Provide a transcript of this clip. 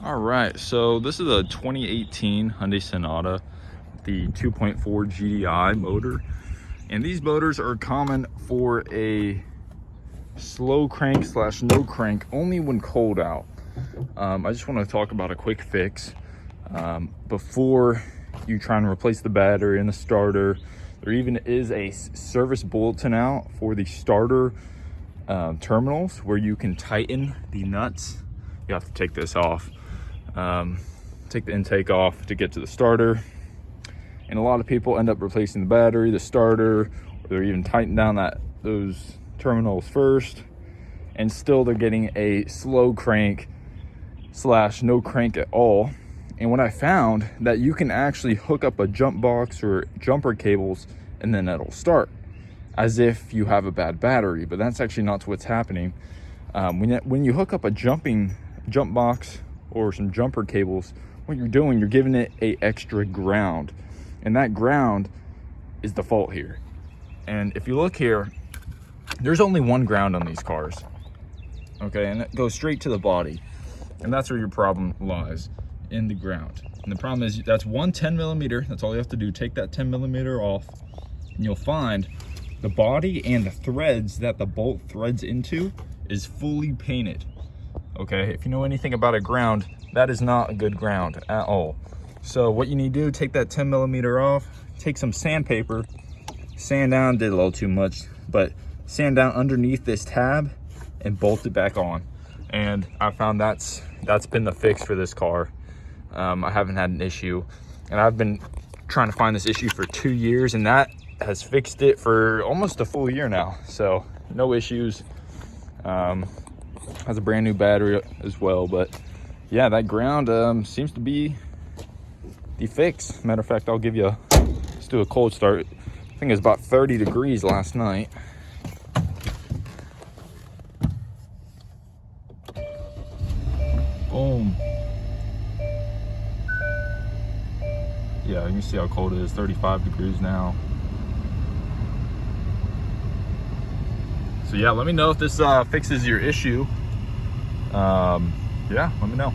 All right, so this is a 2018 Hyundai Sonata, the 2.4 GDI motor. And these motors are common for a slow crank slash no crank only when cold out. I just want to talk about a quick fix. Before you try and replace the battery in the starter, there even is a service bulletin out for the starter terminals where you can tighten the nuts. You have to take this off, take the intake off to get to the starter. And a lot of people end up replacing the battery, the starter, or they're even tightening down those terminals first, and still they're getting a slow crank slash no crank at all. And when I found that you can actually hook up a jump box or jumper cables and then it'll start as if you have a bad battery, but that's actually not what's happening. When you hook up a jump box or some jumper cables, what you're doing, you're giving it a extra ground, and that ground is the fault here. And if you look here, there's only one ground on these cars, okay, and it goes straight to the body, and that's where your problem lies, in the ground. And the problem is that's one 10 millimeter. That's all you have to do. Take that 10 millimeter off, and you'll find the body and the threads that the bolt threads into is fully painted. Okay, if you know anything about a ground, that is not a good ground at all. So what you need to do, take that 10 millimeter off, take some sandpaper, sand down, did a little too much, but sand down underneath this tab and bolt it back on. And I found that's been the fix for this car. I haven't had an issue, and I've been trying to find this issue for 2 years, and that has fixed it for almost a full year now. So no issues. Has a brand new battery as well, but yeah, that ground seems to be the fix. Matter of fact, I'll give you let's do a cold start. I think it was about 30 degrees last night. Boom. Yeah, you can see how cold it is. 35 degrees now. So yeah, let me know if this fixes your issue. Yeah, let me know.